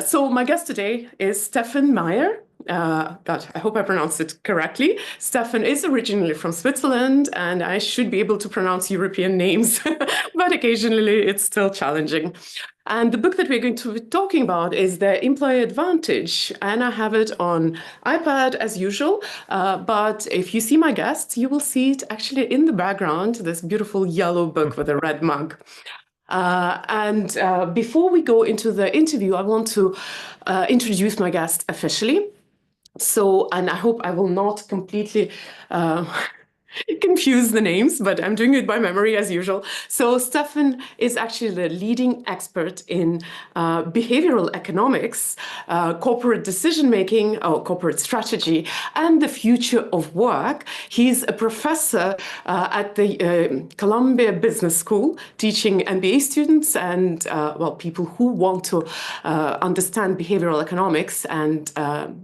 So my guest today is Stephan Meier. God, I hope I pronounced it correctly. Stephan is originally from Switzerland, and I should be able to pronounce European names, but occasionally it's still challenging. And the book that we're going to be talking about is The Employee Advantage, and I have it on iPad as usual. But if you see my guest, you will see it actually in the background, this beautiful yellow book with a red mug. And before we go into the interview, I want to introduce my guest officially. So, and I hope I will not completely confuse the names, but I'm doing it by memory as usual. So Stephan is actually the leading expert in behavioral economics, corporate decision making, or corporate strategy, and the future of work. He's a professor at the Columbia Business School, teaching MBA students and well, people who want to understand behavioral economics and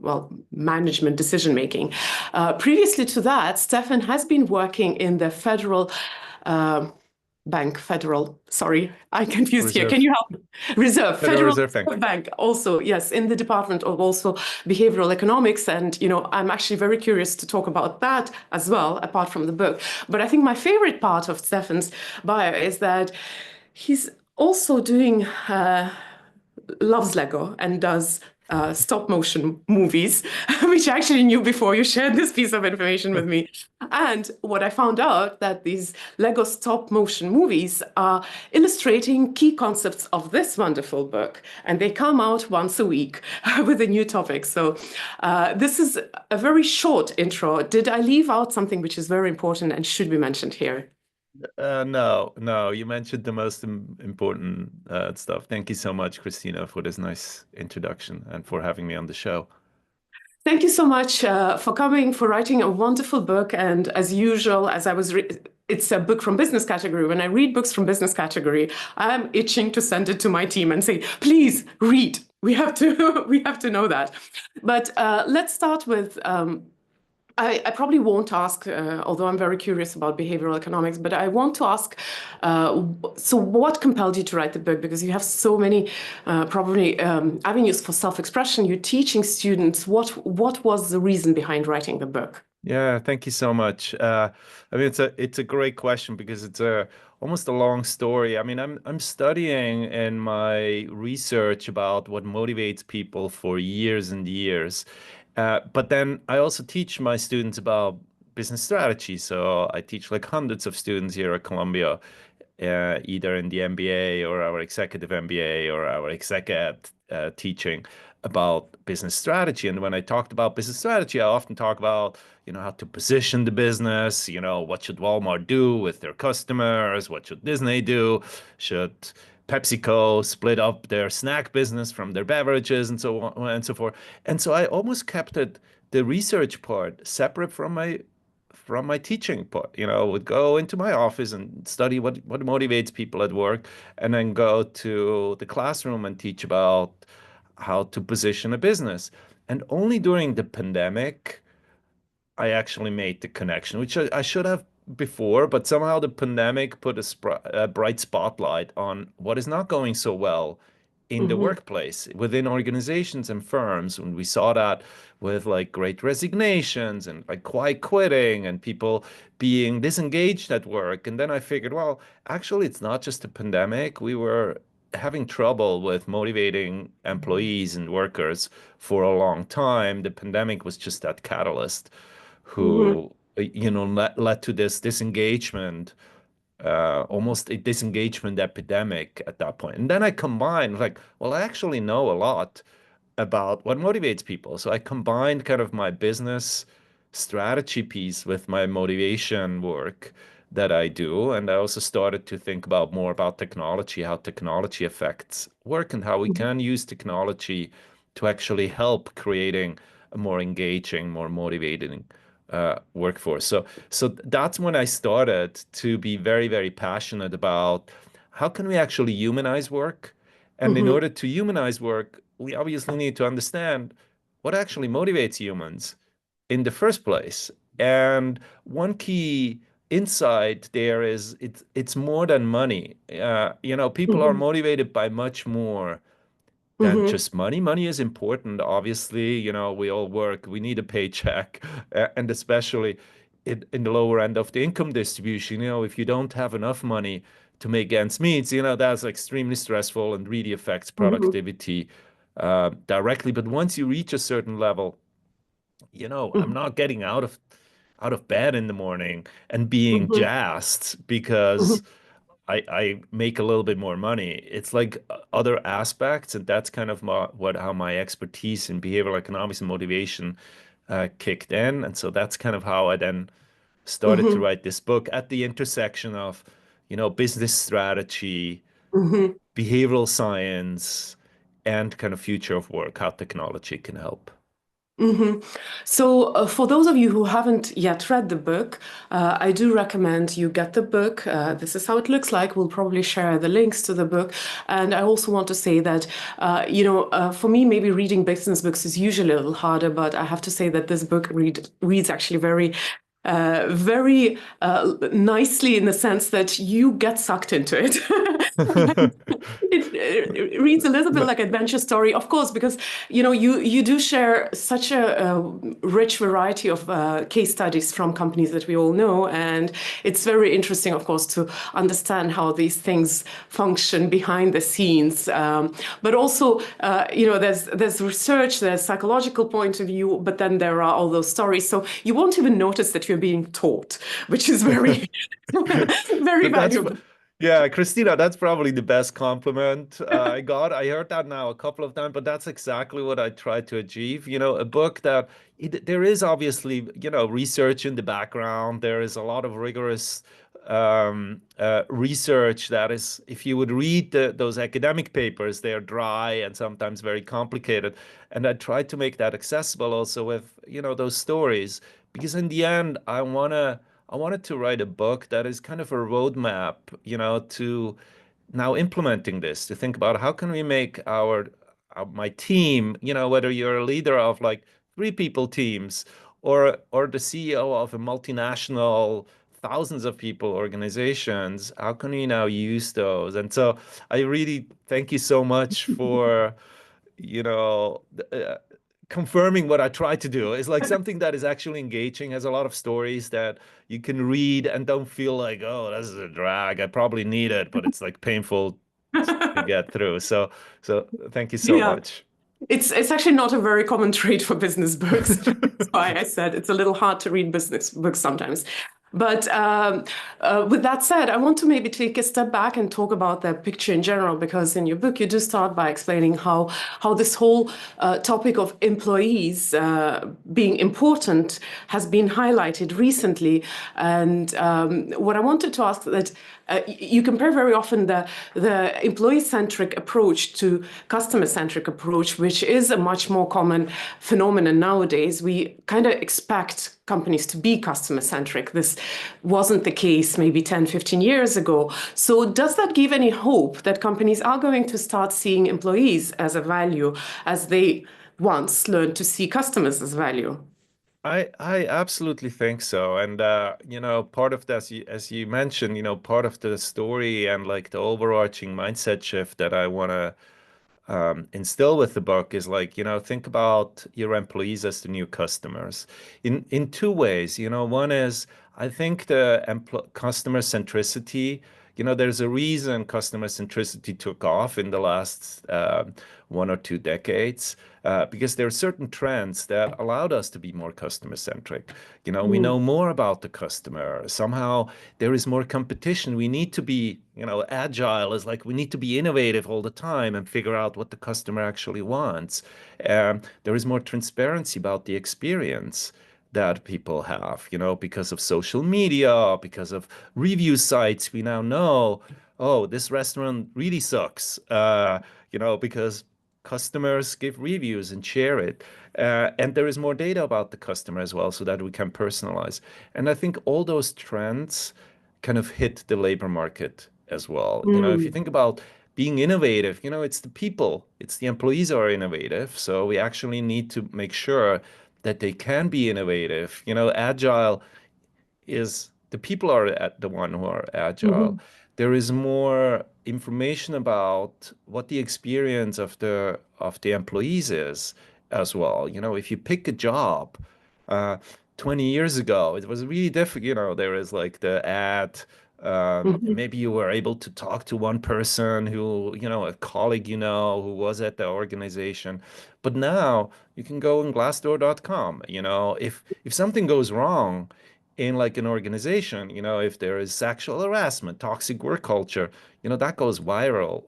well, management decision making. Previously to that, Stephan has been working in the sorry, I confused here. Can Reserve. you help me? Federal Federal Reserve Bank. Bank, also, yes, in the Department of also Behavioral Economics. And, you know, I'm actually very curious to talk about that as well, apart from the book. But I think my favorite part of Stephan's bio is that he's also doing loves Lego and does stop motion movies, which I actually knew before you shared this piece of information with me. And what I found out that these Lego stop motion movies are illustrating key concepts of this wonderful book. And they come out once a week with a new topic. So this is a very short intro. Did I leave out something which is very important and should be mentioned here? No, you mentioned the most important stuff. Thank you so much, Kristina, for this nice introduction and for having me on the show. Thank you so much for coming, for writing a wonderful book. And as usual, it's a book from business category. When I read books from business category, I'm itching to send it to my team and say, please read. We have to, we have to know that. But let's start with I probably won't ask, although I'm very curious about behavioral economics, but I want to ask, so what compelled you to write the book? Because you have so many probably avenues for self-expression. You're teaching students. What was the reason behind writing the book? Yeah, thank you so much. I mean, it's a great question because it's a almost a long story. I mean, I'm studying in my research about what motivates people for years and years. But then I also teach my students about business strategy. So I teach like hundreds of students here at Columbia, either in the MBA or our executive MBA or our exec ed teaching about business strategy. And when I talked about business strategy, I often talk about, how to position the business, what should Walmart do with their customers? What should Disney do? Should PepsiCo split up their snack business from their beverages and so on and so forth. And so I almost kept the research part separate from my teaching part. Would go into my office and study what motivates people at work, and then go to the classroom and teach about how to position a business. And only during the pandemic, I actually made the connection, which I should have before, but somehow the pandemic put a bright spotlight on what is not going so well in the Hmm. workplace, within organizations and firms. And we saw that with like great resignations and like quiet quitting and people being disengaged at work. And then I figured, well, actually, it's not just a pandemic. We were having trouble with motivating employees and workers for a long time. The pandemic was just that catalyst Hmm. who led to this disengagement, almost a disengagement epidemic at that point. And then I combined like, well, I actually know a lot about what motivates people. So I combined kind of my business strategy piece with my motivation work that I do. And I also started to think about more about technology, how technology affects work and how we can use technology to actually help creating a more engaging, more motivating workforce. So that's when I started to be very, very passionate about how can we actually humanize work. And in Hmm. order to humanize work, we obviously need to understand what actually motivates humans in the first place. And one key insight there is it's more than money. People are Hmm. motivated by much more than Mm-hmm. just money. Money is important, obviously. We all work, we need a paycheck, and especially in the lower end of the income distribution, if you don't have enough money to make ends meet, that's extremely stressful and really affects Mm-hmm. productivity directly. But once you reach a certain level, I'm not getting out of bed in the morning and being Mm-hmm. jazzed because I make a little bit more money. It's like other aspects, and that's kind of how my expertise in behavioral economics and motivation kicked in. And so that's kind of how I then started to Mm-hmm. write this book at the intersection of, business strategy, Mm-hmm. behavioral science, and kind of future of work, how technology can help. hmm So, for those of you who haven't yet read the book, I do recommend you get the book. This is how it looks like. We'll probably share the links to the book. And I also want to say that, for me, maybe reading business books is usually a little harder, but I have to say that this book reads actually very nicely in the sense that you get sucked into it. It reads a little bit No, like adventure story, of course, because you do share such a rich variety of case studies from companies that we all know, and it's very interesting, of course, to understand how these things function behind the scenes. But also, there's research, there's psychological point of view, but then there are all those stories, so you won't even notice that you're being taught, which is very very That that's valuable. yeah, Christina, that's probably the best compliment I got. I heard that now a couple of times, but that's exactly what I tried to achieve. A book that there is obviously, research in the background. There is a lot of rigorous research that is, if you would read those academic papers, they are dry and sometimes very complicated. And I tried to make that accessible also with, those stories, because in the end, I wanted to write a book that is kind of a roadmap, to now implementing this, to think about how can we make my team, whether you're a leader of like 3 people teams or the CEO of a multinational thousands of people organizations, how can we now use those? And so I really thank you so much for you know, confirming what I try to do is like something that is actually engaging, has a lot of stories that you can read and don't feel like, oh, this is a drag. I probably need it, but it's like painful to get through. So thank you so Yeah. much. It's actually not a very common trait for business books. That's why I said it's a little hard to read business books sometimes. But with that said, I want to maybe take a step back and talk about the picture in general, because in your book you do start by explaining how this whole topic of employees being important has been highlighted recently. And what I wanted to ask that you compare very often the employee-centric approach to customer-centric approach, which is a much more common phenomenon nowadays. We kind of expect companies to be customer-centric. This wasn't the case maybe 10, 15 years ago. So does that give any hope that companies are going to start seeing employees as a value as they once learned to see customers as value? I absolutely think so. And part of that, as you mentioned, part of the story and like the overarching mindset shift that I want to instill with the book is like, think about your employees as the new customers in 2 ways. One is I think the customer centricity, there's a reason customer centricity took off in the last 1 or 2 decades. Because there are certain trends that allowed us to be more customer centric. We Mm, know more about the customer. Somehow there is more competition. We need to be, agile is like we need to be innovative all the time and figure out what the customer actually wants. There is more transparency about the experience that people have, because of social media, because of review sites. We now know, oh, this restaurant really sucks, because customers give reviews and share it. And there is more data about the customer as well, so that we can personalize. And I think all those trends kind of hit the labor market as well. If you mm, think about being innovative, it's the people, it's the employees who are innovative. So we actually need to make sure that they can be innovative. Agile is the people are at the one who are agile. mhm, there is more information about what the experience of the employees is as well. You know, if you pick a job, uh, 20 years ago, it was really difficult. You know, there is like the ad. Mhm. Maybe you were able to talk to one person who, you know, a colleague, you know, who was at the organization. But now you can go on glassdoor.com. You know, if something goes wrong in like an organization, you know, if there is sexual harassment, toxic work culture, you know, that goes viral.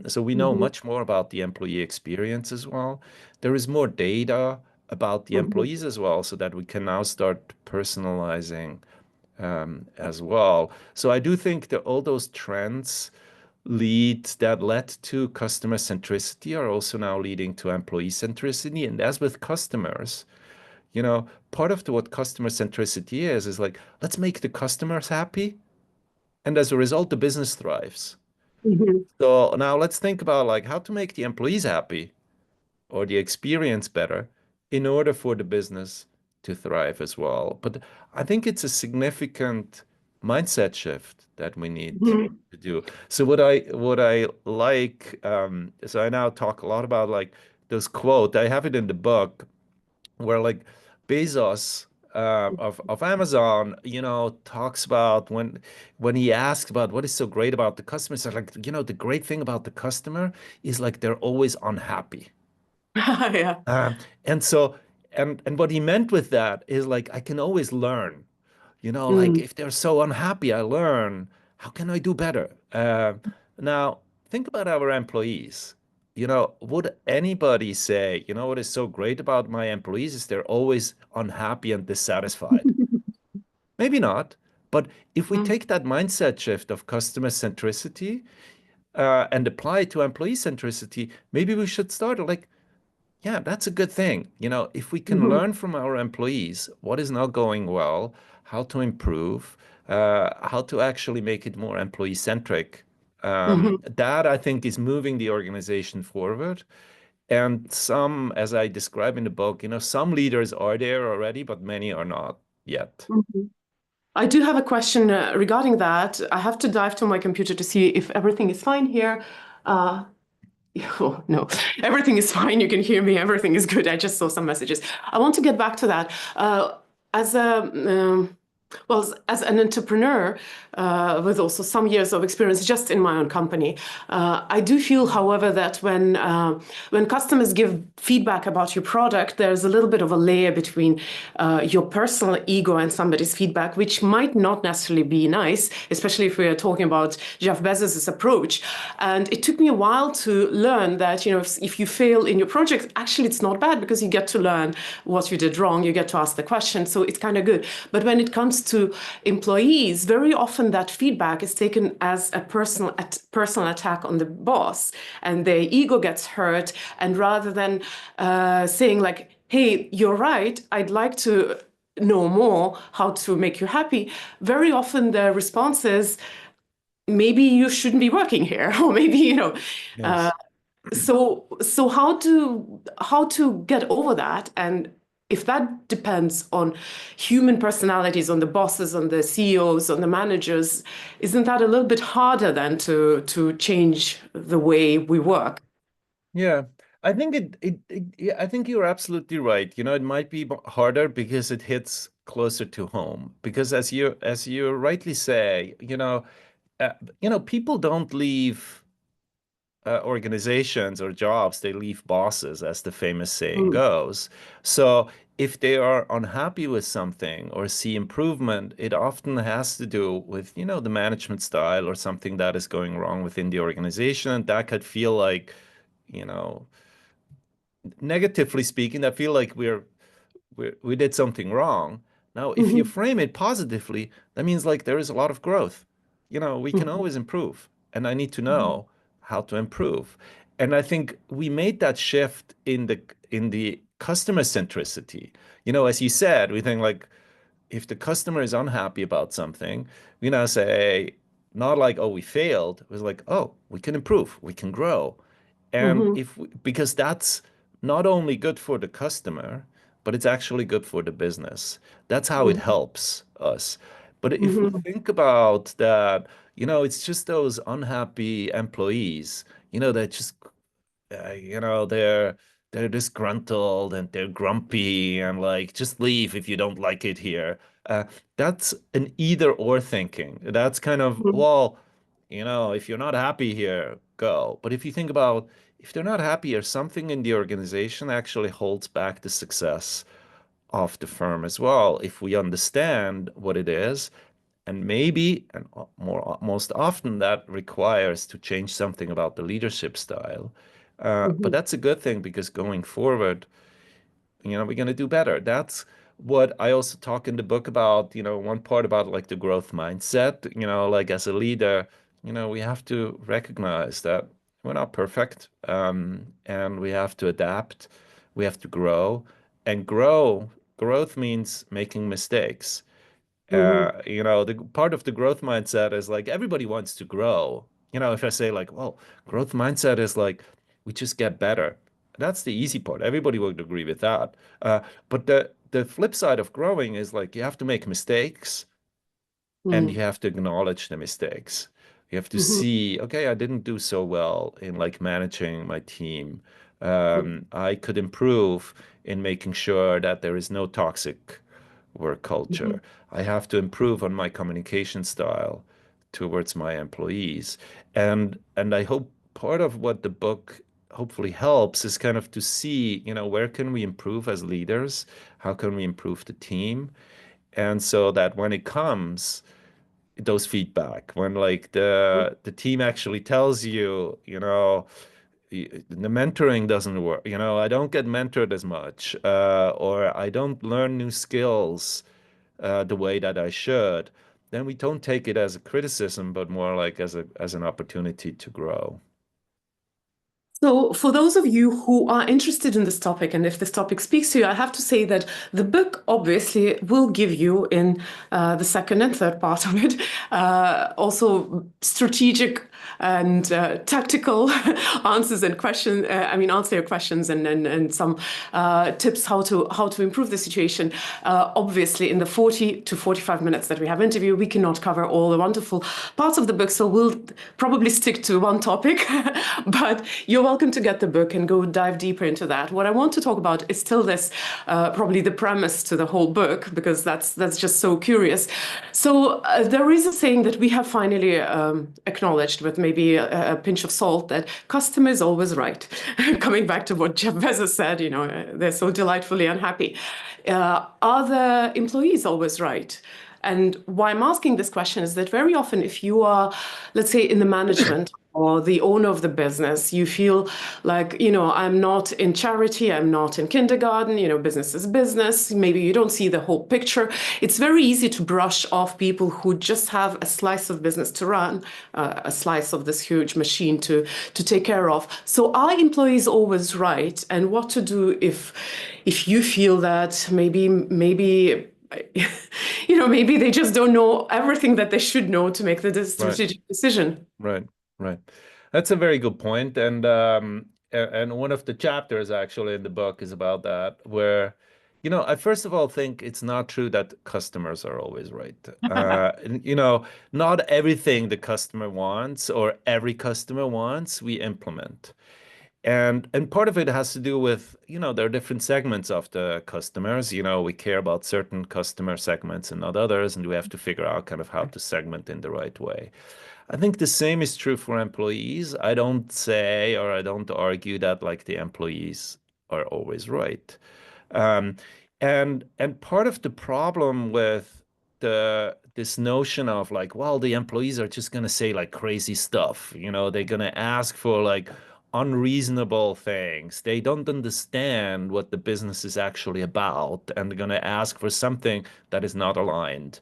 So we know Mhm. much more about the employee experience as well. There is more data about the Mhm. employees as well, so that we can now start personalizing as well. So I do think that all those trends that led to customer centricity are also now leading to employee centricity. And as with customers, you know, part of what customer centricity is like, let's make the customers happy. And as a result, the business thrives. Mhm. So now let's think about like how to make the employees happy or the experience better in order for the business to thrive as well. But I think it's a significant mindset shift that we need Mhm. to do. So what I like, so I now talk a lot about like those quote. I have it in the book where like Bezos of Amazon, you know, talks about when he asks about what is so great about the customer, so like, you know, the great thing about the customer is like they're always unhappy. Yeah. Um, and so, and what he meant with that is like I can always learn. You know, like Mm. if they're so unhappy, I learn. How can I do better? Now, think about our employees. You know, would anybody say, you know, what is so great about my employees is they're always unhappy and dissatisfied? Maybe not. But if we Mm. take that mindset shift of customer centricity and apply it to employee centricity, maybe we should start like, yeah, that's a good thing. You know, if we can Mhm. learn from our employees what is not going well, how to improve, how to actually make it more employee centric, Mhm. that I think is moving the organization forward. And some, as I describe in the book, you know, some leaders are there already, but many are not yet. Mhm. I do have a question regarding that. I have to dive to my computer to see if everything is fine here. Uh, oh, no, everything is fine. You can hear me. Everything is good. I just saw some messages. I want to get back to that. As a well, as an entrepreneur with also some years of experience just in my own company, I do feel, however, that when customers give feedback about your product, there's a little bit of a layer between your personal ego and somebody's feedback, which might not necessarily be nice, especially if we're talking about Jeff Bezos's approach. And it took me a while to learn that, you know, if you fail in your project, actually it's not bad because you get to learn what you did wrong. You get to ask the question. So it's kind of good. But when it comes to employees, very often that feedback is taken as a personal attack on the boss, and their ego gets hurt. And rather than saying like, "Hey, you're right. I'd like to know more how to make you happy," very often the response is, maybe you shouldn't be working here, or maybe, you know. Uh, Yes. so how to get over that? And if that depends on human personalities, on the bosses, on the CEOs, on the managers, isn't that a little bit harder then to change the way we work? Yeah, I think yeah, I think you're absolutely right. You know, it might be harder because it hits closer to home. Because as you rightly say, uh, people don't leave organizations or jobs, they leave bosses, as the famous saying Mm. goes. So if they are unhappy with something or see improvement, it often has to do with, you know, the management style or something that is going wrong within the organization. And that could feel like, you know, negatively speaking, I feel like we did something wrong. Now, if you Mhm. frame it positively, that means like there is a lot of growth. You know, we can Mhm. always improve, and I need to Mhm. know how to improve. And I think we made that shift in the customer centricity. You know, as you said, we think like if the customer is unhappy about something, we now say not like, oh, we failed. It was like, oh, we can improve, we can grow. And Mhm. because that's not only good for the customer, but it's actually good for the business. That's how it Mhm. helps us. But if we Mhm. think about that, it's just those unhappy employees, that just they're disgruntled and they're grumpy and like just leave if you don't like it here. Uh, that's an either or thinking. That's kind of, Mhm. well, if you're not happy here, go. But if you think about if they're not happy or something in the organization actually holds back the success of the firm as well, if we understand what it is, and maybe, and most often that requires to change something about the leadership style. But Mhm. that's a good thing because going forward, we're going to do better. That's what I also talk in the book about, one part about like the growth mindset, like as a leader, we have to recognize that we're not perfect, and we have to adapt, we have to grow, and growth means making mistakes. Mhm. The part of the growth mindset is like everybody wants to grow. If I say like, well, growth mindset is like we just get better. That's the easy part. Everybody would agree with that. But the flip side of growing is like you have to make mistakes and you Mhm. have to acknowledge the mistakes. You have to Mhm. see, okay, I didn't do so well in like managing my team. I could improve in making sure that there is no toxic work Mhm. culture. I have to improve on my communication style towards my employees. And I hope part of what the book hopefully helps is kind of to see, where can we improve as leaders? How can we improve the team? And so that when it comes, those feedback, when like the team actually tells you, the mentoring doesn't work, I don't get mentored as much, or I don't learn new skills the way that I should, then we don't take it as a criticism, but more like as an opportunity to grow. So, for those of you who are interested in this topic, and if this topic speaks to you, I have to say that the book obviously will give you, in the second and third part of it, also strategic and tactical answers and questions. Answer your questions and some tips how to improve the situation. Obviously, in the 40 to 45 minutes that we have interview, we cannot cover all the wonderful parts of the book, so we'll probably stick to one topic. But you're welcome to get the book and go dive deeper into that. What I want to talk about is still this, probably the premise to the whole book, because that's just so curious. So there is a saying that we have finally acknowledged with maybe a pinch of salt, that customer is always right. Coming back to what Jeff Bezos said, they're so delightfully unhappy. Are the employees always right? And why I'm asking this question is that very often, if you are, let's say, in the management or the owner of the business, you feel like, I'm not in charity, I'm not in kindergarten, business is business. Maybe you don't see the whole picture. It's very easy to brush off people who just have a slice of business to run, a slice of this huge machine to take care of. So are employees always right? And what to do if you feel that maybe maybe they just don't know everything that they should know to make the Right. strategic decision. Right, right. That's a very good point. And one of the chapters actually in the book is about that, where, I first of all think it's not true that customers are always right. And, not everything the customer wants or every customer wants, we implement. And part of it has to do with, there are different segments of the customers. We care about certain customer segments and not others, and we have to figure out kind of how to segment in the right way. I think the same is true for employees. I don't say or I don't argue that like the employees are always right. Um, and part of the problem with this notion of like, well, the employees are just gonna say like crazy stuff, they're gonna ask for like unreasonable things. They don't understand what the business is actually about, and they're gonna ask for something that is not aligned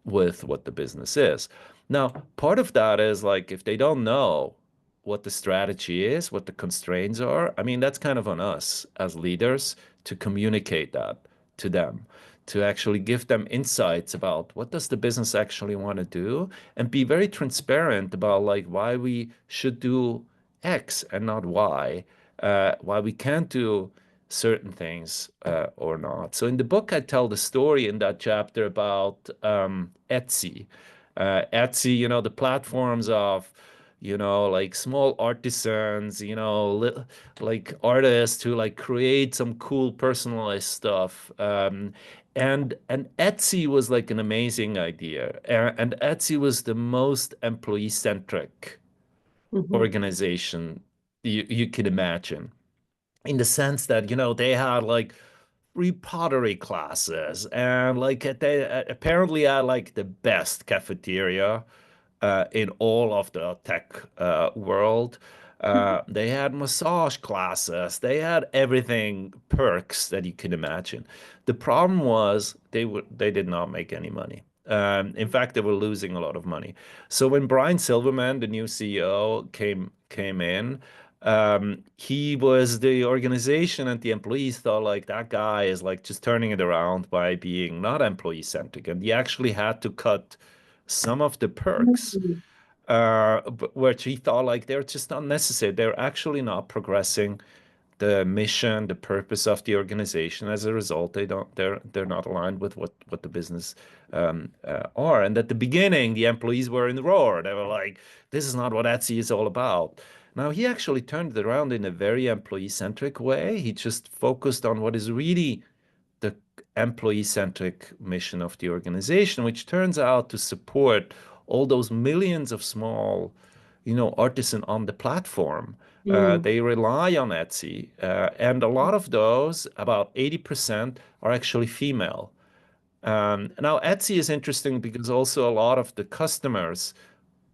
with what the business is. Now, part of that is like if they don't know what the strategy is, what the constraints are, I mean, that's kind of on us as leaders to communicate that to them, to actually give them insights about what does the business actually want to do, and be very transparent about like why we should do X and not Y, why we can't do certain things or not. So in the book, I tell the story in that chapter about Etsy. Etsy, the platforms of, like small artisans, like artists who like create some cool personalized stuff. And Etsy was like an amazing idea. And Etsy was the most employee-centric Mhm. organization you could imagine, in the sense that they had like free pottery classes, and like they apparently had like the best cafeteria in all of the tech world. They had massage classes. They had everything, perks that you can imagine. The problem was they did not make any money. In fact, they were losing a lot of money. So when Brian Silverman, the new CEO, came in, he was the organization and the employees thought like that guy is like just turning it around by being not employee centric, and he actually had to cut some of the perks, Mhm. which he thought like they're just unnecessary. They're actually not progressing the mission, the purpose of the organization. As a result, they're not aligned with what the business are. And at the beginning, the employees were in the roar. They were like, "This is not what Etsy is all about." Now he actually turned it around in a very employee-centric way. He just focused on what is really the employee-centric mission of the organization, which turns out to support all those millions of small, artisan on the platform. Mm. They rely on Etsy, and a lot of those, about 80%, are actually female. Now, Etsy is interesting because also a lot of the customers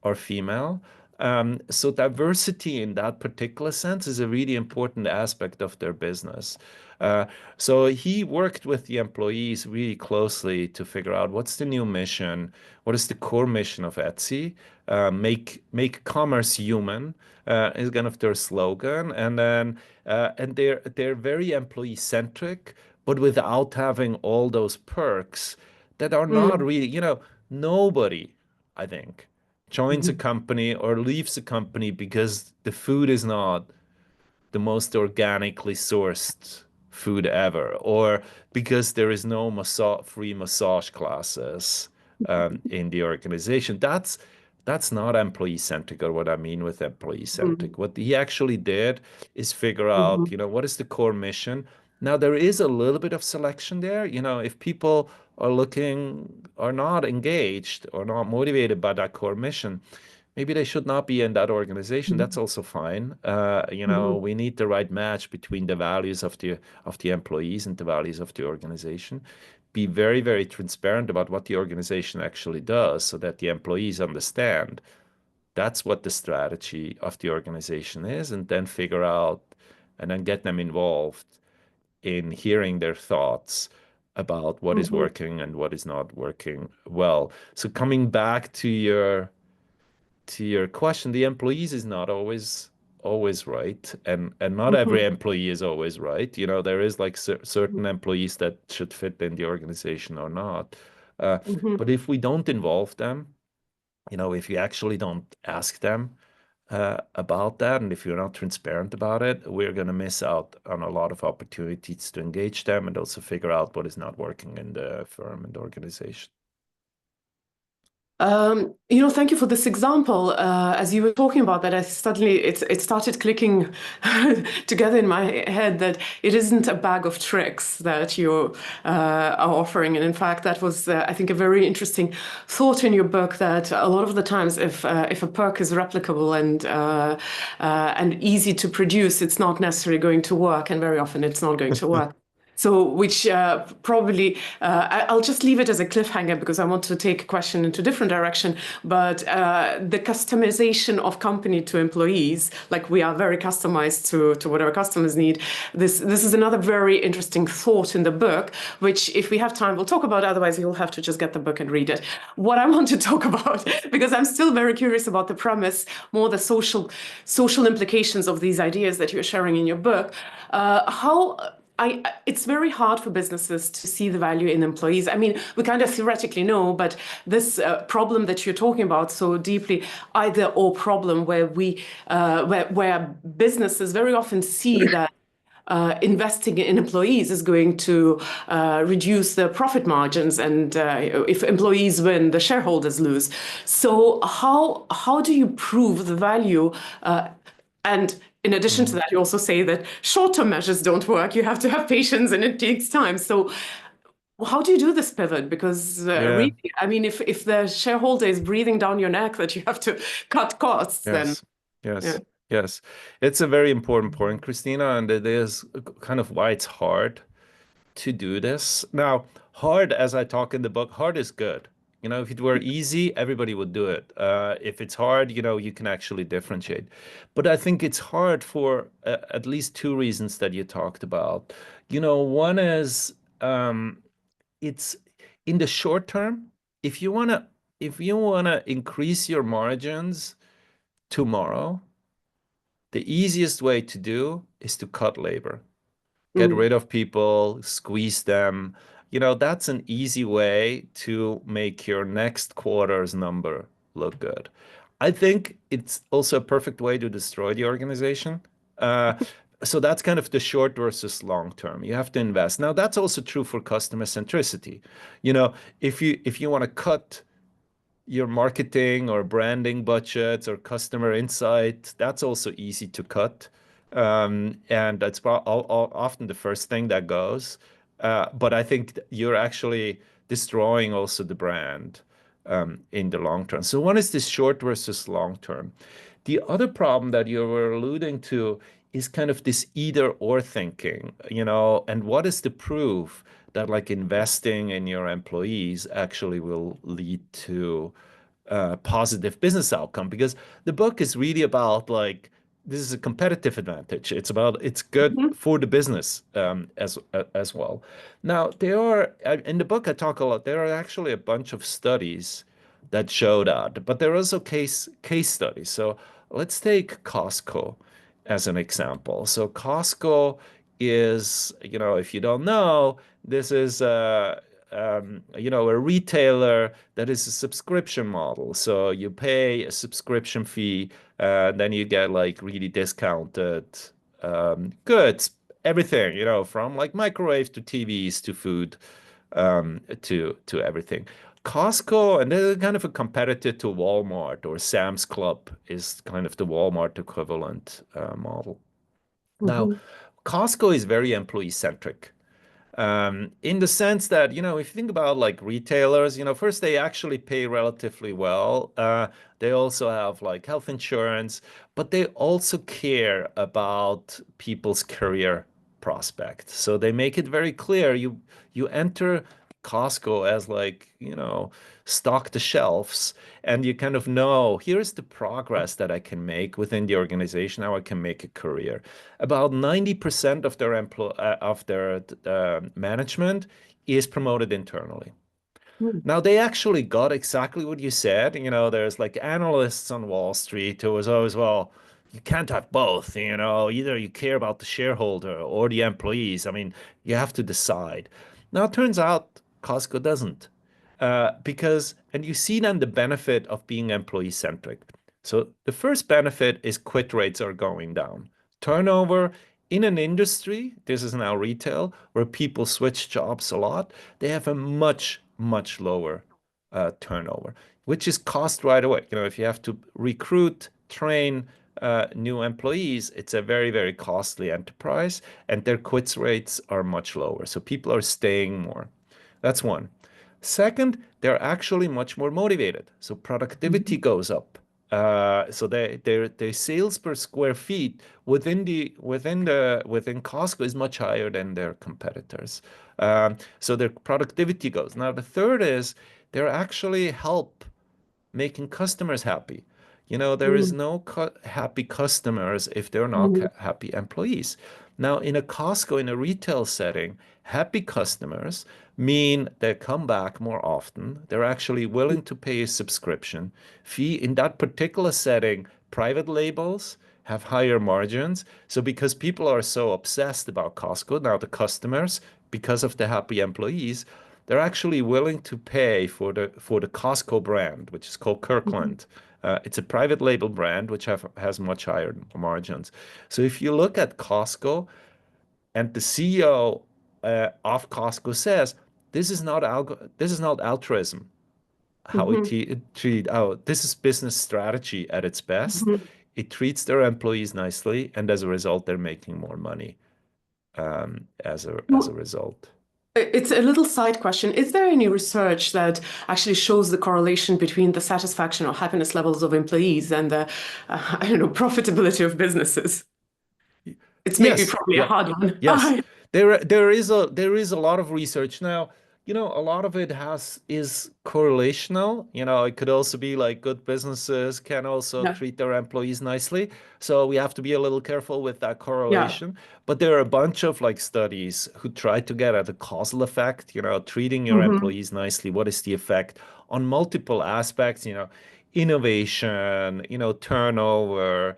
are female. So diversity in that particular sense is a really important aspect of their business. Uh, so he worked with the employees really closely to figure out what's the new mission, what is the core mission of Etsy. Make commerce human is kind of their slogan, and then and they're very employee centric, but without having all those perks that are not Mm. really, nobody, I think, joins a Mhm. company or leaves a company because the food is not the most organically sourced food ever, or because there is no free massage classes in the organization. That's not employee centric, or what I mean with employee Mhm. centric. What he actually did is figure out, Mhm. what is the core mission. Now there is a little bit of selection there. If people are not engaged or not motivated by that core mission, maybe they should not be in that organization. That's Mhm. also fine. Mhm. We need the right match between the values of the employees and the values of the organization. Be very, very transparent about what the organization actually does so that the employees understand that's what the strategy of the organization is, and then figure out and then get them involved in hearing their thoughts about what is Mhm. working and what is not working well. So coming back to your question, the employees is not always right, and not every Mhm. employee is always right. There is like certain employees that should fit in the organization or not. Mhm. But if we don't involve them, if you actually don't ask them about that, and if you're not transparent about it, we're going to miss out on a lot of opportunities to engage them and also figure out what is not working in the firm and the organization. Thank you for this example. As you were talking about that, I suddenly it started clicking together in my head that it isn't a bag of tricks that you are offering, and in fact, that was I think a very interesting thought in your book. That a lot of the times, if a perk is replicable and easy to produce, it's not necessarily going to work, and very often it's not going to work. So, which probably I'll just leave it as a cliffhanger because I want to take a question into a different direction. But the customization of company to employees, like we are very customized to whatever customers need. This is another very interesting thought in the book, which if we have time, we'll talk about. Otherwise, you'll have to just get the book and read it. What I want to talk about, because I'm still very curious about the premise, more the social implications of these ideas that you're sharing in your book. It's very hard for businesses to see the value in employees. I mean, we kind of theoretically know, but this problem that you're talking about so deeply, either or problem where where businesses very often see that investing in employees is going to reduce the profit margins, and if employees win, the shareholders lose. So how do you prove the value? And in addition to that, you also say that short-term measures don't work. You have to have patience, and it takes time. So how do you do this pivot? Because Yeah. really, I mean, if the shareholder is breathing down your neck that you have to cut costs, then Yes. yeah. Yes. Yes. It's a very important point, Christina, and it is kind of why it's hard to do this. Now, hard, as I talk in the book, hard is good. You know, if it were easy, everybody would do it. If it's hard, you know, you can actually differentiate. But I think it's hard for at least two reasons that you talked about. You know, one is it's in the short term, if you wanna increase your margins tomorrow, the easiest way to do is to cut labor. Get Mm. rid of people, squeeze them. You know, that's an easy way to make your next quarter's number look good. I think it's also a perfect way to destroy the organization. Uh, so that's kind of the short versus long term. You have to invest. Now, that's also true for customer centricity. You know, if you want to cut your marketing or branding budgets or customer insight, that's also easy to cut. And that's often the first thing that goes. But I think you're actually destroying also the brand in the long term. So one is this short versus long term. The other problem that you were alluding to is kind of this either or thinking, you know, and what is the proof that like investing in your employees actually will lead to positive business outcome? Because the book is really about like this is a competitive advantage. It's about it's good Mhm. for the business as well. Now there are in the book I talk a lot. There are actually a bunch of studies that show that, but there are also case studies. So let's take Costco as an example. So Costco is, you know, if you don't know, this is you know, a retailer that is a subscription model. So you pay a subscription fee, then you get like really discounted goods, everything, you know, from like microwaves to TVs to food, to everything. Costco, and they're kind of a competitor to Walmart, or Sam's Club is kind of the Walmart equivalent model. Now, Mhm. Costco is very employee centric. In the sense that, you know, if you think about like retailers, you know, first they actually pay relatively well. They also have like health insurance, but they also care about people's career prospects. So they make it very clear you enter Costco as like, you know, stock the shelves, and you kind of know here's the progress that I can make within the organization, how I can make a career. About 90% of their management is promoted internally. Mm. Now they actually got exactly what you said. You know, there's like analysts on Wall Street who was always, well, you can't have both, you know, either you care about the shareholder or the employees. I mean, you have to decide. Now it turns out Costco doesn't. Because, and you see then the benefit of being employee centric. So the first benefit is quit rates are going down. Turnover in an industry, this is now retail, where people switch jobs a lot, they have a much, much lower turnover, which is cost right away. You know, if you have to recruit, train new employees, it's a very, very costly enterprise, and their quits rates are much lower. So people are staying more. That's one. Second, they're actually much more motivated. So productivity Mhm. goes up. So their sales per square feet within Costco is much higher than their competitors. So their productivity goes. Now the third is they're actually help making customers happy. You know, there is Mm. no happy customers if they're not Mhm. happy employees. Now, in a Costco, in a retail setting, happy customers mean they come back more often. They're actually willing to pay a subscription fee. In that particular setting, private labels have higher margins. So because people are so obsessed about Costco, now the customers, because of the happy employees, they're actually willing to pay for the Costco brand, which is called Mhm. Kirkland. It's a private label brand which has much higher margins. So if you look at Costco, And the CEO of Costco says, this is not altruism. How we Hmm. treat this is business strategy at its best. Hmm. It treats their employees nicely, and as a result, they're making more money as a result. It's a little side question. Is there any research that actually shows the correlation between the satisfaction or happiness levels of employees and the, I don't know, profitability of businesses? It's maybe Yes, probably a yep, hard one. yes. There is a lot of research now. A lot of it is correlational. It could also be like good businesses can also Yeah, treat their employees nicely. So we have to be a little careful with that yeah. correlation. But there are a bunch of like studies who try to get at the causal effect, treating your Hmm. employees nicely. What is the effect on multiple aspects, innovation, turnover,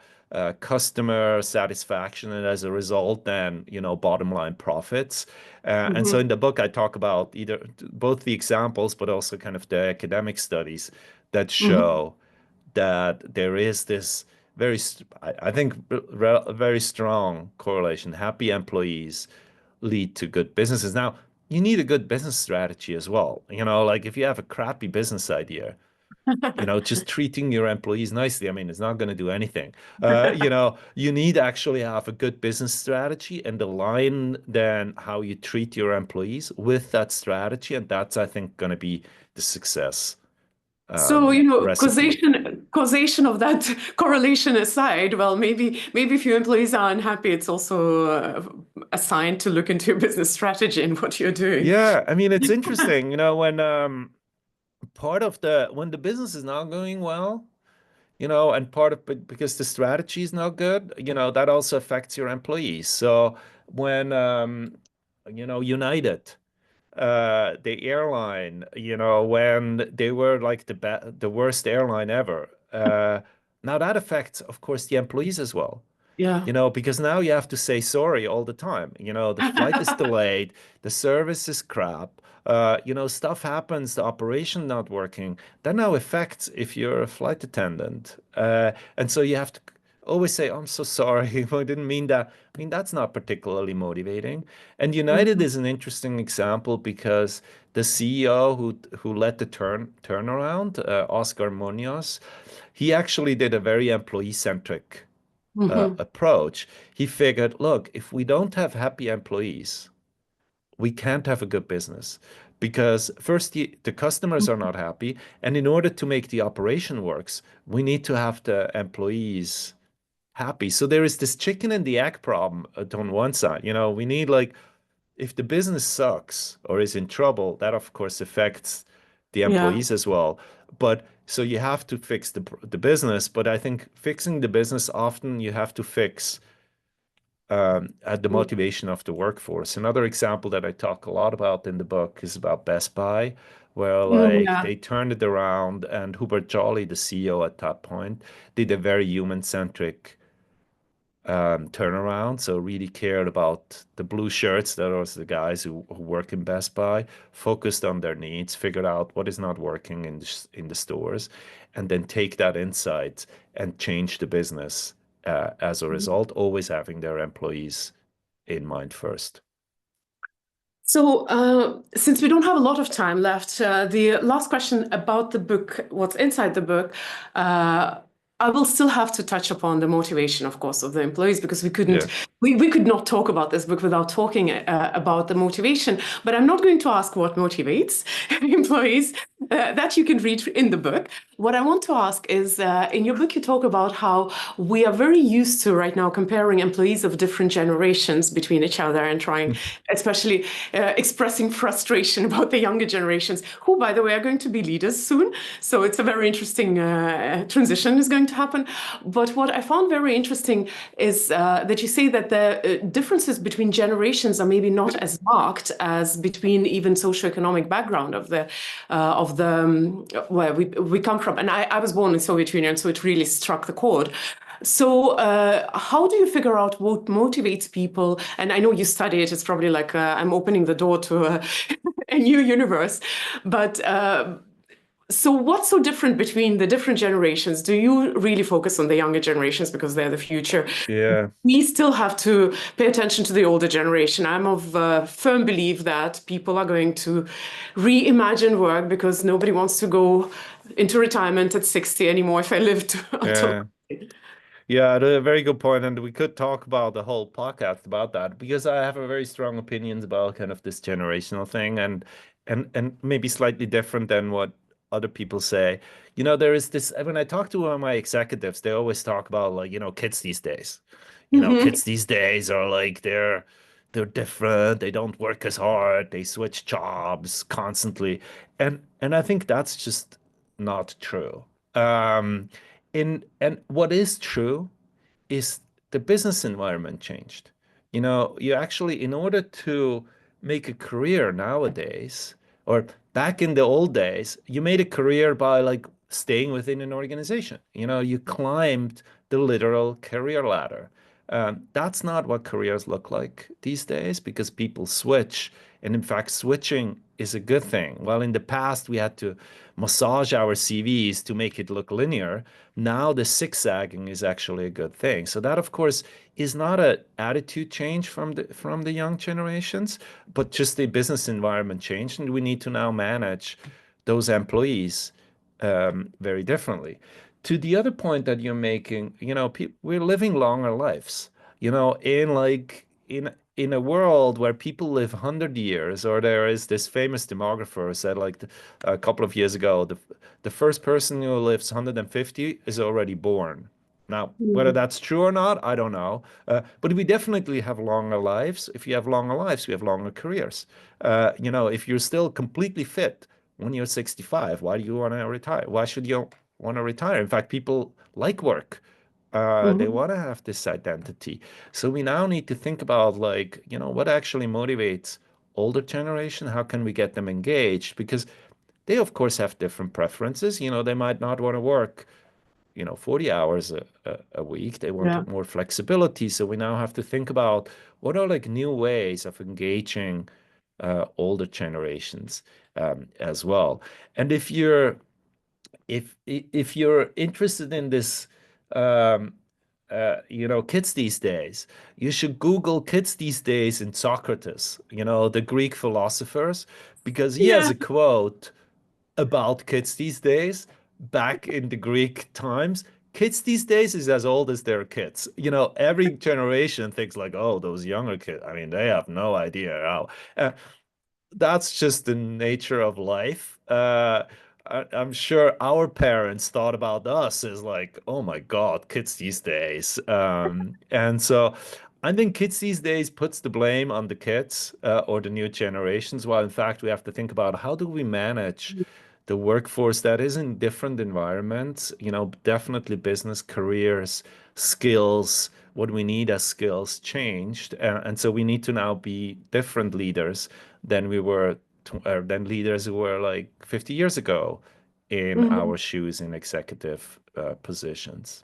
customer satisfaction, and as a result, then bottom line profits. And so Hmm. in the book, I talk about either both the examples, but also kind of the academic studies that Hmm. show that there is this I think, very strong correlation. Happy employees lead to good businesses. Now, you need a good business strategy as well. Like if you have a crappy business idea, just treating your employees nicely. I mean, it's not going to do anything. You need to actually have a good business strategy and align then how you treat your employees with that strategy. And that's, I think, going to be the success So, recipe. causation of that correlation aside, well, maybe if your employees are unhappy, it's also a sign to look into your business strategy and what you're doing. Yeah, I mean, it's interesting, when when the business is not going well, and part of it because the strategy is not good, that also affects your employees. So when United, the airline, when they were like the worst airline ever, now that affects, of course, the employees as well. Yeah. Because now you have to say sorry all the time. The flight is delayed, the service is crap, stuff happens, the operation not working. That now affects if you're a flight attendant. And so you have to always say, I'm so sorry, I didn't mean that. I mean, that's not particularly motivating. And United Mhm. is an interesting example because the CEO who led the turnaround, Oscar Munoz, he actually did a very employee-centric Mhm. approach. He figured, look, if we don't have happy employees, we can't have a good business because first the customers are not happy, and in order to make the operation works, we need to have the employees happy. So there is this chicken and the egg problem on one side. We need like if the business sucks or is in trouble, that of course affects the Yeah. employees as well. But so you have to fix the business, but I think fixing the business often you have to fix at the motivation of the workforce. Another example that I talk a lot about in the book is about Best Buy, where like Yeah. they turned it around and Hubert Jolly, the CEO at that point, did a very human-centric turnaround. So really cared about the blue shirts, that was the guys who work in Best Buy, focused on their needs, figured out what is not working in the stores, and then take that insight and change the business as a result, always having their employees in mind first. So, since we don't have a lot of time left, the last question about the book, what's inside the book, uh, I will still have to touch upon the motivation, of course, of the employees because Yeah. we could not talk about this book without talking about the motivation. But I'm not going to ask what motivates employees. That you can read in the book. What I want to ask is, in your book, you talk about how we are very used to right now comparing employees of different generations between each other and trying, especially expressing frustration about the younger generations, who, by the way, are going to be leaders soon. So it's a very interesting transition is going to happen. But what I found very interesting is that you say that the differences between generations are maybe not as marked as between even socioeconomic background of the where we come from. And I was born in Soviet Union, so it really struck the chord. So, how do you figure out what motivates people? And I know you study it. It's probably like I'm opening the door to a, a new universe. But So what's so different between the different generations? Do you really focus on the younger generations because they're the future? Yeah. We still have to pay attention to the older generation. I'm of firm belief that people are going to reimagine work because nobody wants to go into retirement at 60 anymore if I lived until. Yeah. Yeah, a very good point, and we could talk about the whole podcast about that because I have a very strong opinions about kind of this generational thing, and maybe slightly different than what other people say. You know, there is this when I talk to one of my executives, they always talk about like, kids these days. Mhm. Kids these days are like they're different, they don't work as hard, they switch jobs constantly. And I think that's just not true. Um, and what is true is the business environment changed. You actually, in order to make a career nowadays, or back in the old days, you made a career by like staying within an organization. You climbed the literal career ladder. That's not what careers look like these days because people switch. And in fact, switching is a good thing. While in the past we had to massage our CVs to make it look linear, now the zigzagging is actually a good thing. So that, of course, is not an attitude change from the young generations, but just a business environment change, and we need to now manage those employees very differently. To the other point that you're making, we're living longer lives. In a world where people live 100 years, or there is this famous demographer who said like a couple of years ago, the first person who lives 150 is already born. Now, whether Mhm. that's true or not, I don't know. But we definitely have longer lives. If you have longer lives, we have longer careers. If you're still completely fit when you're 65, why do you want to retire? Why should you want to retire? In fact, people like work. They Mhm. want to have this identity. So we now need to think about like, what actually motivates older generation? How can we get them engaged? Because they, of course, have different preferences. They might not want to work 40 hours a week. They Yeah. want more flexibility. So we now have to think about what are like new ways of engaging older generations as well. And if you're interested in this, um, kids these days, you should Google kids these days in Socrates, the Greek philosophers, because he has Yeah. a quote about kids these days back in the Greek times. Kids these days is as old as their kids. Every generation thinks like, oh, those younger kids, I mean, they have no idea how. That's just the nature of life. I'm sure our parents thought about us as like, oh my God, kids these days. And so I think kids these days puts the blame on the kids or the new generations, while in fact we have to think about how do we manage the workforce that is in different environments, definitely business, careers, skills, what we need as skills changed. And so we need to now be different leaders than we were, than leaders who were like 50 years ago in Mhm. our shoes in executive positions.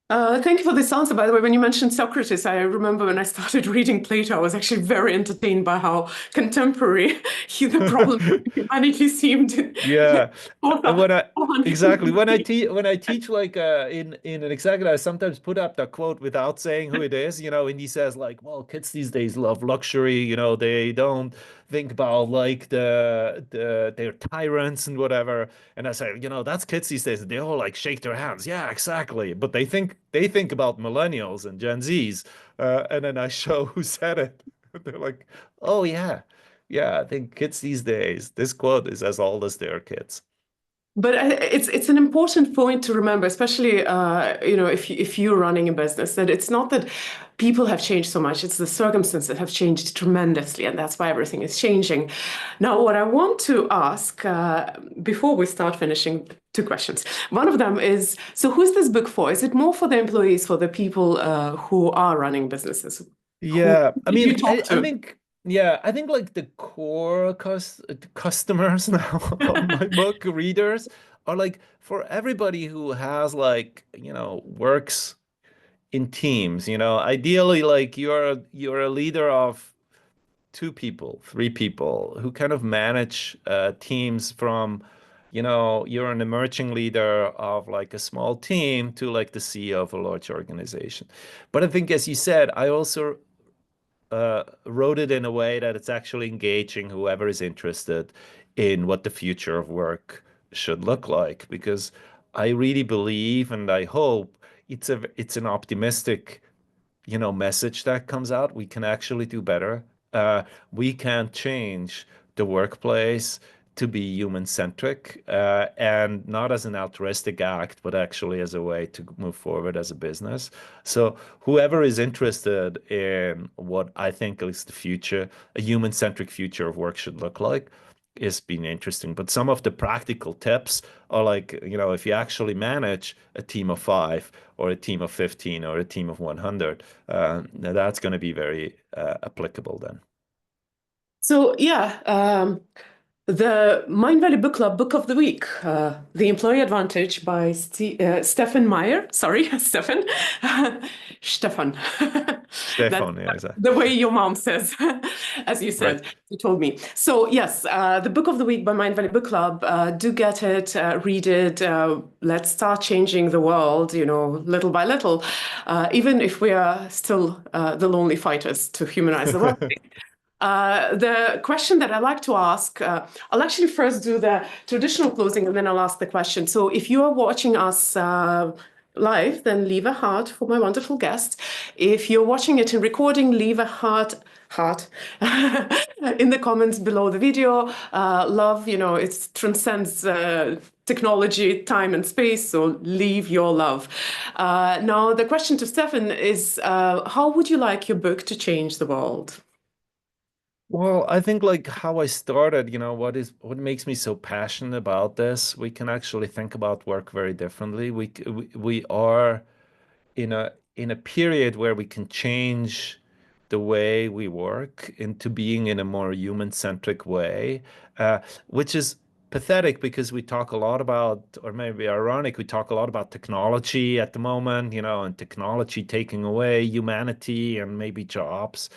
Thank you for this answer. By the way, when you mentioned Socrates, I remember when I started reading Plato, I was actually very entertained by how contemporary the problems of humanity seemed in Yeah, and when I 400 exactly BC. when I teach like in an executive, I sometimes put up the quote without saying who it is, and he says like, well, kids these days love luxury, they don't think about like they're tyrants and whatever. And I say, that's kids these days. They all like shake their hands. Yeah, exactly. But they think about millennials and Gen Zs, and then I show who said it. They're like, oh yeah. Yeah, I think kids these days, this quote is as old as their kids. But it's an important point to remember, especially if you're running a business, that it's not that people have changed so much; it's the circumstances that have changed tremendously, and that's why everything is changing. Now, what I want to ask before we start finishing, two questions. One of them is: so who's this book for? Is it more for the employees, for the people who are running businesses? Who Yeah, I did mean, you talk I to? think, yeah, I think like the core customers now of my book readers are like for everybody who has like, works in teams, ideally like you're a leader of two people, three people who kind of manage teams from you know, you're an emerging leader of like a small team to like the CEO of a large organization. But I think, as you said, I also wrote it in a way that it's actually engaging whoever is interested in what the future of work should look like. Because I really believe and I hope it's an optimistic, you know, message that comes out. We can actually do better. We can change the workplace to be human-centric, and not as an altruistic act, but actually as a way to move forward as a business. So whoever is interested in what I think is the future, a human-centric future of work should look like, is been interesting. But some of the practical tips are like, you know, if you actually manage a team of 5 or a team of 15 or a team of 100, that's going to be very applicable then. So yeah, the Mindvalley Book Club Book of the Week, The Employee Advantage by Stephan Meier. Sorry, Stephan. Stephan. That's Stefan, yeah, the way your mom says, as you right. said, you told me. So yes, the Book of the Week by Mindvalley Book Club. Do get it, read it. Let's start changing the world, you know, little by little, even if we are still the lonely fighters to humanize the world. The question that I like to ask, I'll actually first do the traditional closing and then I'll ask the question. So if you are watching us live, then leave a heart for my wonderful guest. If you're watching it in recording, leave a heart in the comments below the video. Love, you know, it transcends technology, time, and space, so leave your love. Now, the question to Stephan is, how would you like your book to change the world? Well, I think like how I started, you know, what makes me so passionate about this, we can actually think about work very differently. We are in a period where we can change the way we work into being in a more human-centric way, which is pathetic because we talk a lot about, or maybe ironic, we talk a lot about technology at the moment, you know, and technology taking away humanity and maybe jobs.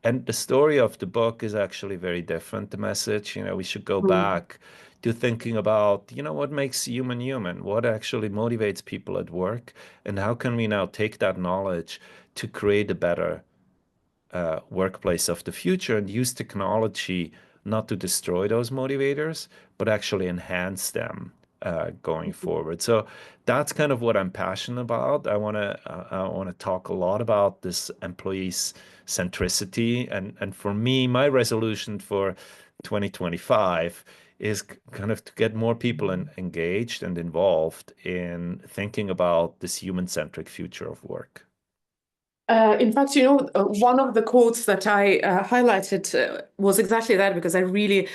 And the story of the book is actually very different. The message, you know, we should go back to thinking about, you know, what makes human human, what actually motivates people at work, and how can we now take that knowledge to create a better workplace of the future and use technology not to destroy those motivators, but actually enhance them going forward. So that's kind of what I'm passionate about. I want to talk a lot about this employees centricity, and for me, my resolution for 2025 is kind of to get more people engaged and involved in thinking about this human-centric future of work. In fact, you know, one of the quotes that I highlighted was exactly that because I really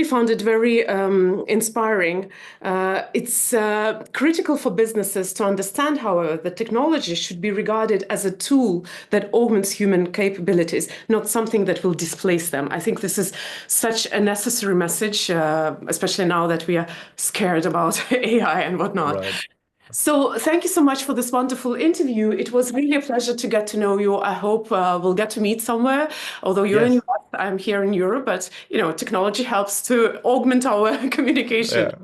found it very inspiring. It's critical for businesses to understand, however, that technology should be regarded as a tool that augments human capabilities, not something that will displace them. I think this is such a necessary message, especially now that we are scared about AI and whatnot. Right. So thank you so much for this wonderful interview. It was really a pleasure to get to know you. I hope we'll get to meet somewhere. Although you're in Yes. US, I'm here in Europe, but you know, technology helps to augment our communication. Yeah.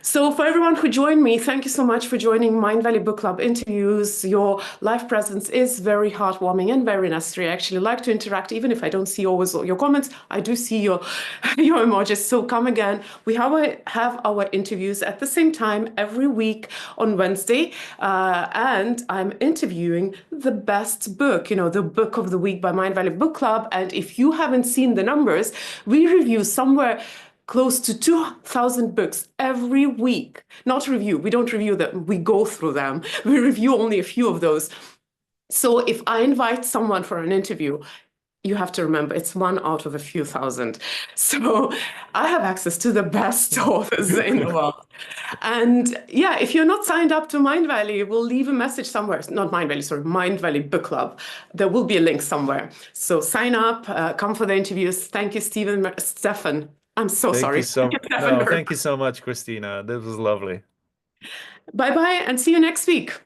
So for everyone who joined me, thank you so much for joining Mindvalley Book Club interviews. Your live presence is very heartwarming and very necessary. I actually like to interact, even if I don't see always your comments. I do see your your emojis. So come again. We have our interviews at the same time every week on Wednesday, and I'm interviewing the best book, you know, the book of the week by Mindvalley Book Club. And if you haven't seen the numbers, we review somewhere close to 2,000 books every week. Not review, we don't review them, we go through them. We review only a few of those. So if I invite someone for an interview, you have to remember it's one out of a few thousand. So I have access to the best authors in the world. And yeah, if you're not signed up to Mindvalley, we'll leave a message somewhere. Not Mindvalley, sorry, Mindvalley Book Club. There will be a link somewhere. So sign up, come for the interviews. Thank you, Stephan. I'm so Thank you sorry. Thank you, Stephan, no, very thank you much. so much, Kristina. This was lovely. Bye bye and see you next week.